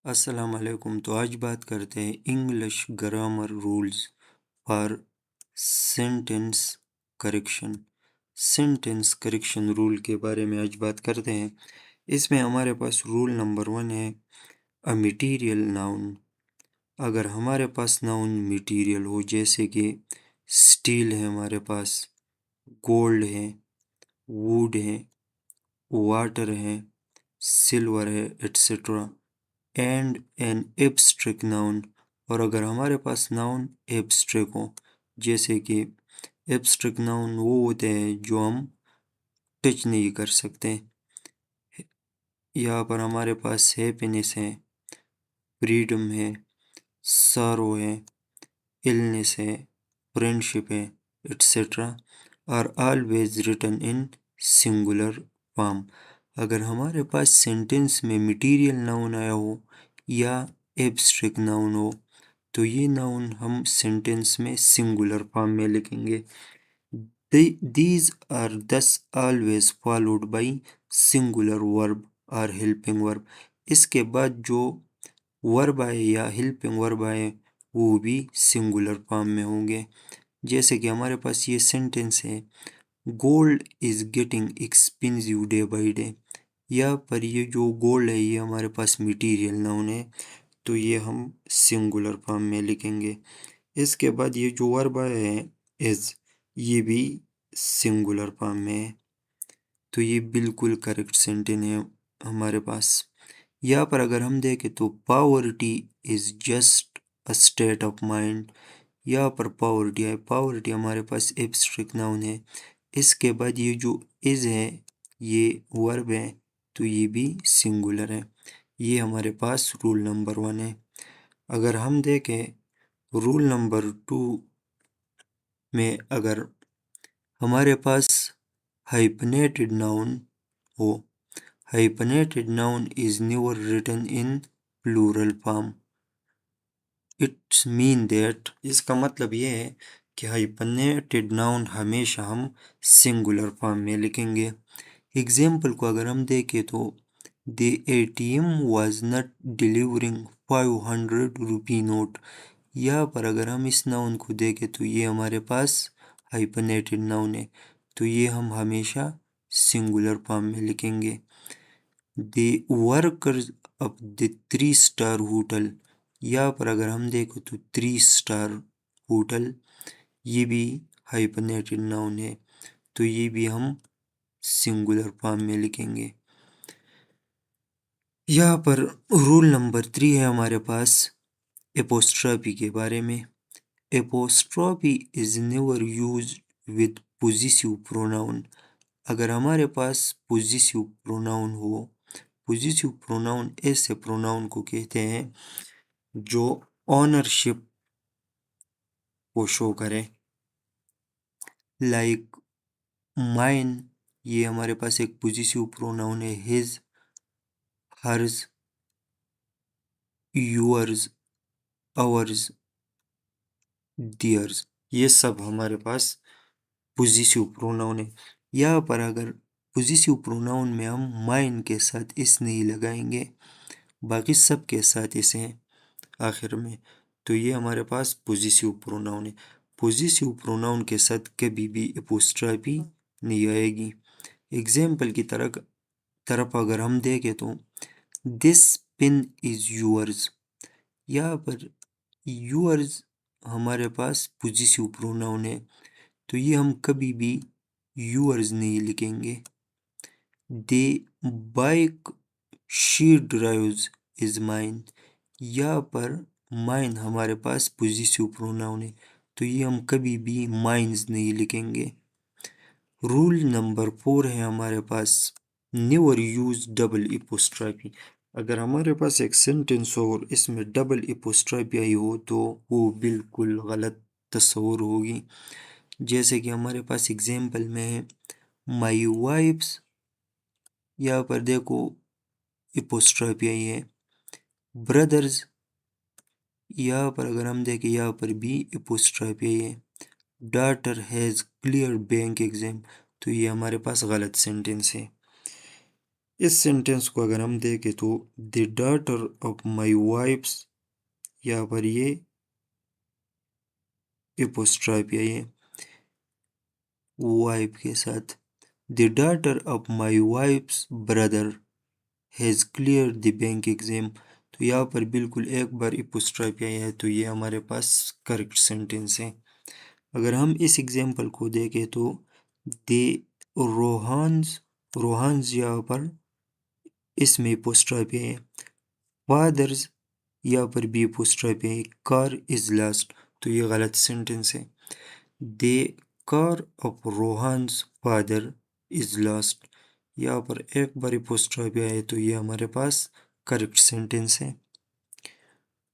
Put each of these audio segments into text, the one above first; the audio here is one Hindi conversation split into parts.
अस्सलाम वालेकुम। तो आज बात करते हैं English grammar rules for sentence correction. Sentence correction rule के बारे में आज बात करते हैं। इसमें हमारे पास रूल नंबर 1 है अ मटीरियल नाउन। अगर हमारे पास नाउन मटीरियल हो, जैसे कि स्टील है, हमारे पास गोल्ड है, वुड है, वाटर है, सिल्वर है, etcetera, and an abstract noun. और अगर हमारे पास नाउन एब्स्ट्रैक्ट हो, जैसे कि एब्स्ट्रैक्ट नाउन वो होते हैं जो हम टच नहीं कर सकते। यहाँ पर हमारे पास हैप्पीनेस है, फ्रीडम है, सारो है, इलनेस है, फ्रेंडशिप है, etcetera are always written in singular form. अगर हमारे पास सेंटेंस में मटीरियल नाउन आया हो या एब्स्ट्रैक्ट नाउन हो, तो ये नाउन हम सेंटेंस में सिंगुलर फॉर्म में लिखेंगे। These are thus always followed by singular verb or helping verb। इसके बाद जो वर्ब आए या हेल्पिंग वर्ब आए वो भी सिंगुलर फॉर्म में होंगे। जैसे कि हमारे पास ये सेंटेंस है, gold is getting expensive day by day. यहाँ पर ये जो गोल्ड है ये हमारे पास मटीरियल नाउन है, तो ये हम सिंगुलर फॉर्म में लिखेंगे। इसके बाद ये जो वर्ब आया है इज, ये भी सिंगुलर फॉर्म में है, तो ये बिल्कुल करेक्ट सेंटेंस है हमारे पास। यहाँ पर अगर हम देखें तो poverty is just a state of mind. यहाँ पर पावर्टी है, पावर्टी हमारे पास एब्स्ट्रैक्ट नाउन है। इसके बाद ये जो इज है ये वर्ब है, तो ये भी सिंगुलर है। ये हमारे पास रूल नंबर 1 है। अगर हम देखें रूल नंबर 2 में, अगर हमारे पास हाइपनेटेड नाउन हो, hyphenated noun is never written in plural form. It's mean that, इसका मतलब ये है कि हाइपनेटेड नाउन हमेशा हम सिंगुलर फॉर्म में लिखेंगे। एग्जाम्पल को अगर हम देखें तो the ATM was not delivering 500 rupee note. यहाँ पर अगर हम इस नाउन को देखें तो ये हमारे पास हाइपनेटेड नाउन है, तो ये हम हमेशा सिंगुलर फॉर्म में लिखेंगे। The workers of the 3 star hotel. यहाँ पर अगर हम देखें तो 3 स्टार होटल ये भी हाइपनेटेड नाउन है, तो ये भी हम सिंगुलर फॉर्म में लिखेंगे। यहाँ पर रूल नंबर 3 है हमारे पास एपोस्ट्रॉफी के बारे में। Apostrophe is never use with possessive pronoun. अगर हमारे पास पोजेसिव प्रोनाउन हो, पोजेसिव प्रोनाउन ऐसे प्रोनाउन को कहते हैं जो ऑनरशिप को शो करें। लाइक माइन, ये हमारे पास एक पोजेसिव प्रोनाउन है। हिज, हर्ज, योर्स, आवर्स, दियर्स, ये सब हमारे पास पोजेसिव प्रोनाउन है। यहाँ पर अगर पोजेसिव प्रोनाउन में हम माइन के साथ इस नहीं लगाएंगे, बाकी सब के साथ इसे हैं आखिर में, तो ये हमारे पास पोजेसिव प्रोनाउन है। पोजेसिव प्रोनाउन के साथ कभी भी एपोस्ट्रॉफी नहीं आएगी। एग्जाम्पल की तरफ अगर हम देखें तो दिस पेन इज यूअर्स। यहाँ पर यूअर्स हमारे पास पोजेसिव प्रोनाउन है, तो ये हम कभी भी यूअर्स नहीं लिखेंगे। The bike she drives is mine. यहाँ पर माइन हमारे पास पोजेसिव प्रोनाउन है, तो ये हम कभी भी माइन्स नहीं लिखेंगे। रूल नंबर 4 है हमारे पास नेवर यूज डबल एपोस्ट्रॉफी। अगर हमारे पास एक सेंटेंस हो और इसमें डबल एपोस्ट्रॉफी आई हो तो वो बिल्कुल गलत तस्वुर होगी। जैसे कि हमारे पास एग्जाम्पल में है माई वाइफ्स, यहाँ पर देखो एपोस्ट्रॉफी आई है। ब्रदर्स, यहाँ पर अगर हम देखें यहाँ पर भी एपोस्ट्रॉफी आई है। Daughter has clear bank exam, तो ये हमारे पास गलत सेंटेंस है। इस सेंटेंस को अगर हम देखें तो the daughter of my wife's, यहाँ पर ये एपोस्ट्रॉफ है, ये वाइफ के साथ। The daughter of my wife's brother has clear the bank exam. तो यहाँ पर बिल्कुल एक बार एपोस्ट्रॉफ आई है, तो ये हमारे पास करेक्ट सेंटेंस है। अगर हम इस एग्जाम्पल को देखें तो दे रोहान्स, रोहान्स यहाँ पर इसमें एपोस्ट्रॉफ है। फादर्स यहाँ पर भी एपोस्ट्रॉफ है। कार इज लास्ट, तो ये गलत सेंटेंस है। The car of Rohan's father is last, यहाँ पर एक बार एपोस्ट्रॉफ है, तो ये हमारे पास करेक्ट सेंटेंस है।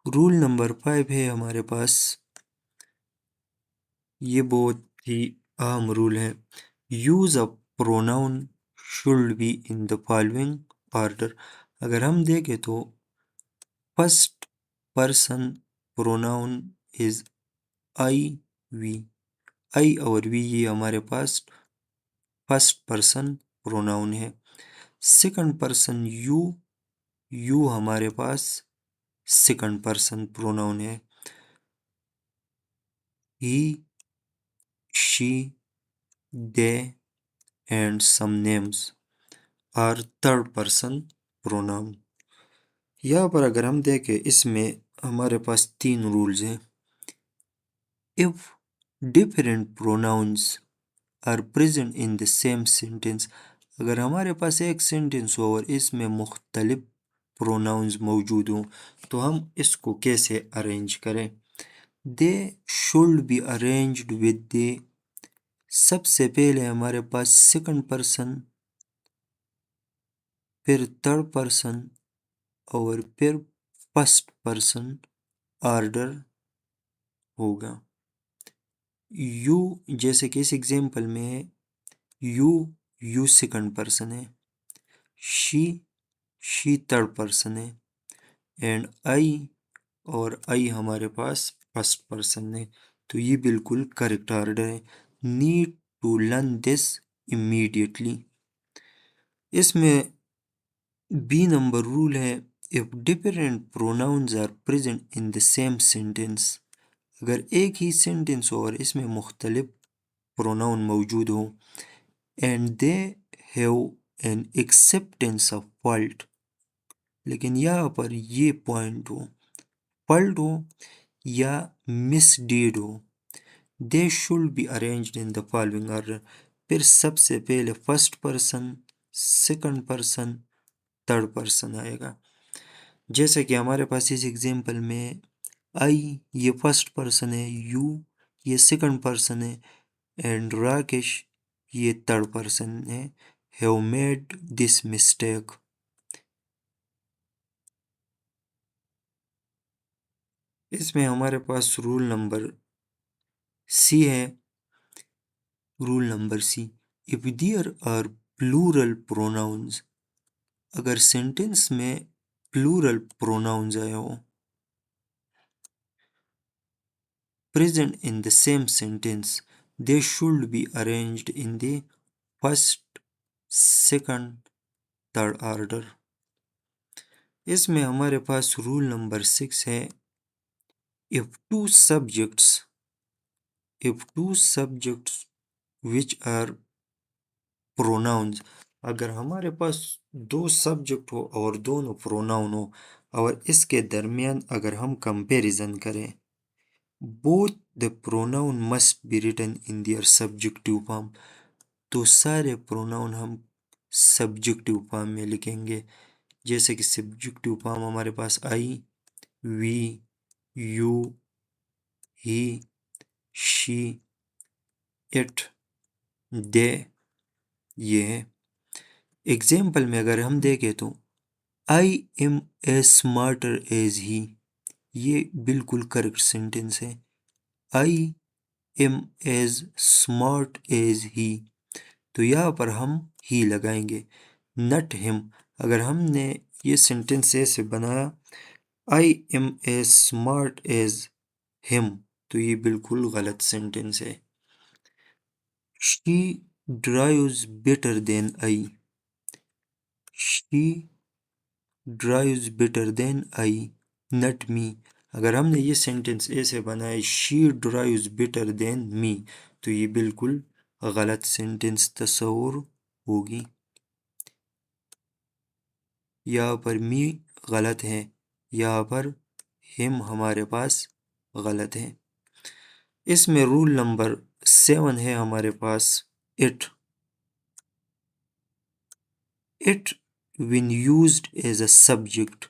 रूल नंबर 5 है हमारे पास, ये बहुत ही अहम रूल है। Use a pronoun should be in the following order. अगर हम देखें तो first person pronoun is I we. I और वी ये हमारे पास फर्स्ट पर्सन प्रोनाउन है। सेकंड पर्सन यू, यू हमारे पास सेकंड पर्सन प्रोनाउन है। He, she, they and some names are third person pronoun. यहाँ पर अगर हम देखें इसमें हमारे पास 3 रूल्स हैं। If different pronouns are present in the same sentence, अगर हमारे पास एक सेंटेंस हो और इसमें मुख्तलिफ प्रोनाउंस मौजूद हों, तो हम इसको कैसे अरेंज करें। They should be arranged with the, सबसे पहले हमारे पास सेकंड पर्सन, फिर थर्ड पर्सन और फिर फर्स्ट पर्सन ऑर्डर होगा। यू, जैसे कि इस एग्जाम्पल में यू, यू सेकंड पर्सन है। शी, शी थर्ड पर्सन है। एंड आई, और आई हमारे पास फर्स्ट पर्सन है। तो ये बिल्कुल करेक्ट ऑर्डर है। Need to learn this immediately. इसमें बी नंबर रूल है, if different pronouns are present in the same sentence, अगर एक ही सेंटेंस हो और इसमें मुख्तलिफ प्रोनाउन मौजूद हो, and they have an acceptance of fault, लेकिन यहाँ पर ये पॉइंट हो, फॉल्ट हो या मिसडीड हो, दे should be arranged in the following order. फिर सबसे पहले first person, second person, third person आएगा। जैसे कि हमारे पास इस एग्जाम्पल में आई ये फर्स्ट पर्सन है, यू ये सेकंड पर्सन है, एंड राकेश ये थर्ड पर्सन है, हैव मेड दिस मिस्टेक। इसमें हमारे पास रूल नंबर सी है। Rule number C, if there are plural pronouns, अगर सेंटेंस में प्लूरल प्रोनाउंस आए हो present in the same sentence, they should be arranged in the first, second, third order। इसमें हमारे पास रूल नंबर 6 है, if two subjects, if two subjects which are pronouns, अगर हमारे पास दो सब्जेक्ट हो और दोनों प्रोनाउन हो और इसके दरमियान अगर हम कंपैरिजन करें, both the pronoun must be written in their subjective form, तो सारे प्रोनाउन हम सब्जेक्टिव फॉर्म में लिखेंगे। जैसे कि सब्जेक्टिव फॉर्म हमारे पास I, we, you, he, she, it, they, ये है। एग्जाम्पल में अगर हम देखें तो I am as smarter as he, ये बिल्कुल करेक्ट सेंटेंस है। I am as smart as he, तो यहाँ पर हम ही लगाएंगे, नट हिम। अगर हमने ये सेंटेंस ऐसे बनाया, I am as smart as him, तो ये बिल्कुल गलत सेंटेंस है। She drives better than I, she drives better than I, not me. अगर हमने ये सेंटेंस ऐसे बनाए, she drives better than me, तो ये बिल्कुल गलत सेंटेंस तस्वुर होगी। यहाँ पर मी गलत है, यहाँ पर हिम हमारे पास गलत है। इसमें रूल नंबर 7 है हमारे पास, it. It when used as a subject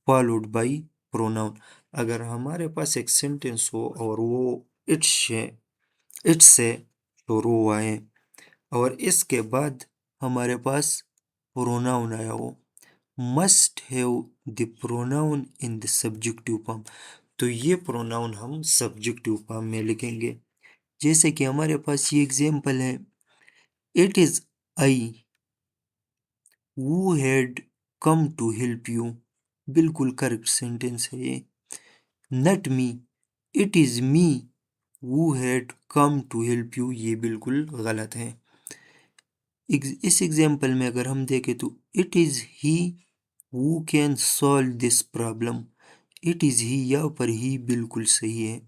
followed by pronoun। अगर हमारे पास एक सेंटेंस हो और वो इट से शुरू हुआ है और इसके बाद हमारे पास प्रोनाउन आया हो, must have the pronoun in the subjective form, तो ये प्रोनाउन हम सब्जेक्टिव फॉर्म में लिखेंगे। जैसे कि हमारे पास ये एग्जाम्पल है, it is I who had come to help you, बिल्कुल करेक्ट सेंटेंस है ये। Not me, it is me who had come to help you, ये बिल्कुल गलत है। इस एग्जाम्पल में अगर हम देखें तो it is he who can solve this problem, it is he, यहाँ पर ही बिल्कुल सही है।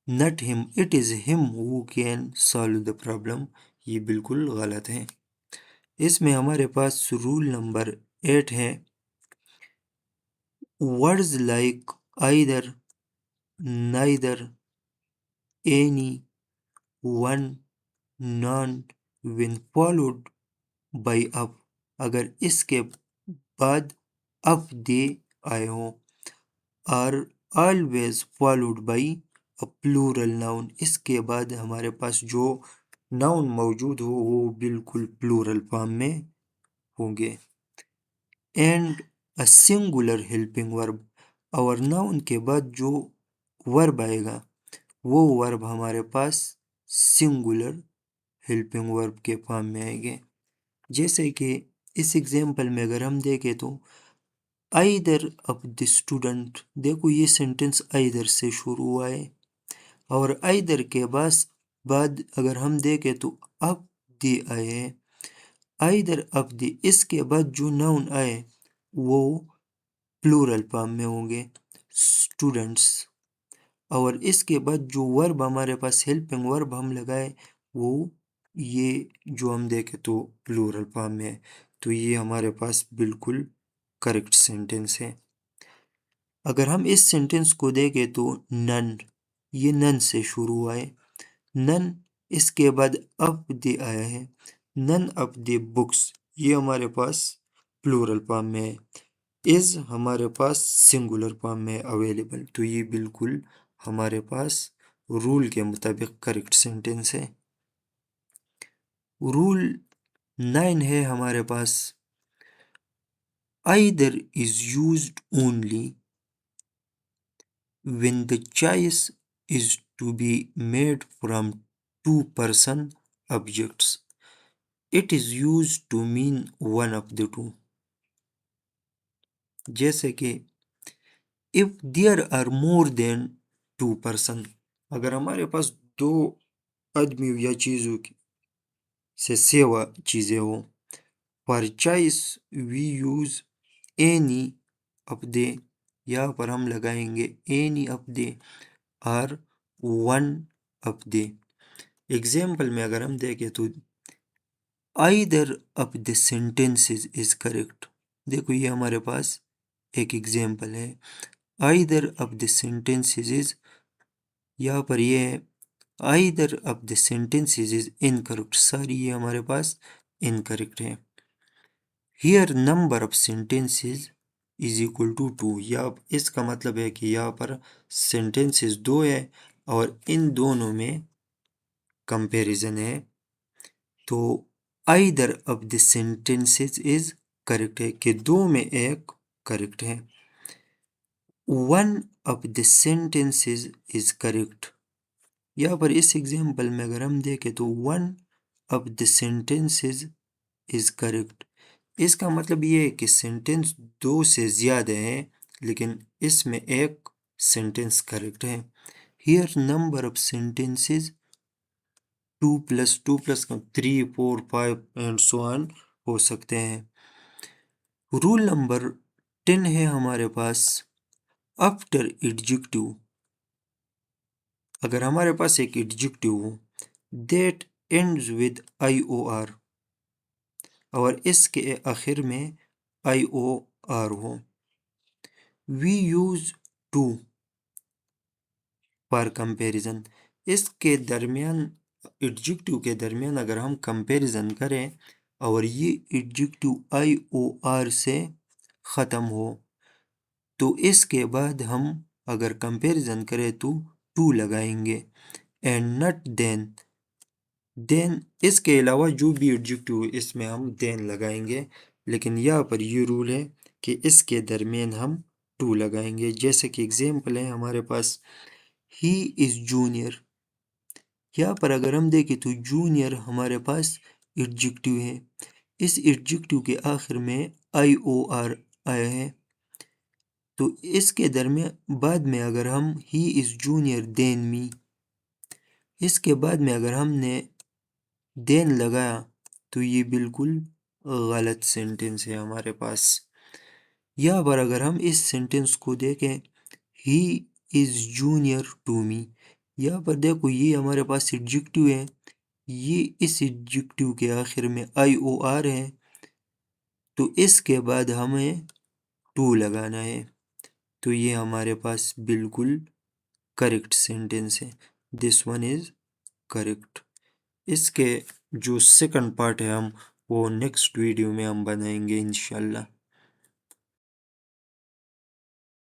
Not him, it is him who can solve the problem, ये बिल्कुल गलत है। इसमें हमारे पास रूल नंबर 8 है, words like either, neither, any, one, none when followed by up, अगर इसके बाद up दे आए हों, are always followed by a plural noun, इसके बाद हमारे पास जो नाउन मौजूद हो वो बिल्कुल प्लूरल फॉर्म में होंगे। And a singular helping verb, और नाउन के बाद जो वर्ब आएगा वो वर्ब हमारे पास सिंगुलर हेल्पिंग वर्ब के फॉर्म में आएंगे। जैसे कि इस एग्जाम्पल में अगर हम देखें तो आइदर ऑफ द स्टूडेंट, देखो ये सेंटेंस आइदर से शुरू हुआ है और आइदर के बाद अगर हम देखें तो अब दे आए हैं, आइदर ऑफ द, इसके बाद जो नाउन आए वो प्लूरल फॉर्म में होंगे, स्टूडेंट्स। और इसके बाद जो वर्ब हमारे पास हेल्पिंग वर्ब हम लगाए वो ये जो हम देखें तो प्लूरल फॉर्म में है, तो ये हमारे पास बिल्कुल करेक्ट सेंटेंस है। अगर हम इस सेंटेंस को देखें तो नन, ये नन से शुरू हुआ है, नन इसके बाद अब दे आया है, नन ऑफ द बुक्स ये हमारे पास प्लूरल फॉर्म में है, इज हमारे पास सिंगुलर फॉर्म में अवेलेबल, तो ये बिल्कुल हमारे पास रूल के मुताबिक करेक्ट सेंटेंस है। रूल 9 है हमारे पास, either is used only when the choice is to be made from two person objects, it is used to mean one of the two। जैसे कि if there are more than two person, अगर हमारे पास दो आदमी या चीज़ों की से सेवा चीज़ें हो, for choice we use any of the, यहाँ पर हम लगाएंगे एनी ऑफ दे और वन ऑफ दे। एग्जाम्पल में अगर हम देखें तो either of the sentences is correct, देखो ये हमारे पास एक एग्जाम्पल है, either of the sentences is, यहाँ पर ये है either of the sentences is incorrect, सारी ये हमारे पास इनकरेक्ट है। Here number of sentences is equal to 2, या इसका मतलब है कि यहाँ पर सेंटेंसेस 2 है और इन दोनों में कंपैरिजन है, तो either of the sentences is correct है कि दो में एक करेक्ट है। One of the sentences is correct, यहाँ पर इस एग्जाम्पल में अगर हम देखें तो one of the sentences is correct, इसका मतलब ये है कि सेंटेंस दो से ज़्यादा है लेकिन इसमें एक सेंटेंस करेक्ट है। Here number of sentences 2 + 2 + 3 4 5 and so on हो सकते हैं। रूल नंबर 10 है हमारे पास आफ्टर एडजेक्टिव। अगर हमारे पास एक एडजेक्टिव हो that ends with I O R और इसके आखिर में आई ओ आर हो, we use to for comparison. इसके दरमियान एडजेक्टिव के दरमियान अगर हम कंपैरिजन करें और ये एडजेक्टिव आई ओ आर से ख़त्म हो तो इसके बाद हम अगर कंपैरिजन करें तो टू लगाएंगे एंड नॉट देन। देन इसके अलावा जो भी एडजेक्टिव इसमें हम देन लगाएंगे, लेकिन यहाँ पर ये रूल है कि इसके दरमियान हम टू लगाएंगे। जैसे कि एग्जाम्पल है हमारे पास ही इज़ जूनियर। यहाँ पर अगर हम देखें तो जूनियर हमारे पास एडजेक्टिव है, इस एडजेक्टिव के आखिर में आई ओ आर आया है, तो इसके दरमियान बाद में अगर हम ही इज़ जूनियर देन मी, इसके बाद में अगर हमने देन लगाया तो ये बिल्कुल गलत सेंटेंस है हमारे पास। यहाँ पर अगर हम इस सेंटेंस को देखें he is junior to me, यहाँ पर देखो ये हमारे पास एडजेक्टिव है, ये इस एडजेक्टिव के आखिर में आई ओ आर है, तो इसके बाद हमें टू लगाना है, तो ये हमारे पास बिल्कुल करेक्ट सेंटेंस है। This one is correct. इसके जो सेकंड पार्ट है हम वो नेक्स्ट वीडियो में हम बनाएंगे इंशाल्लाह।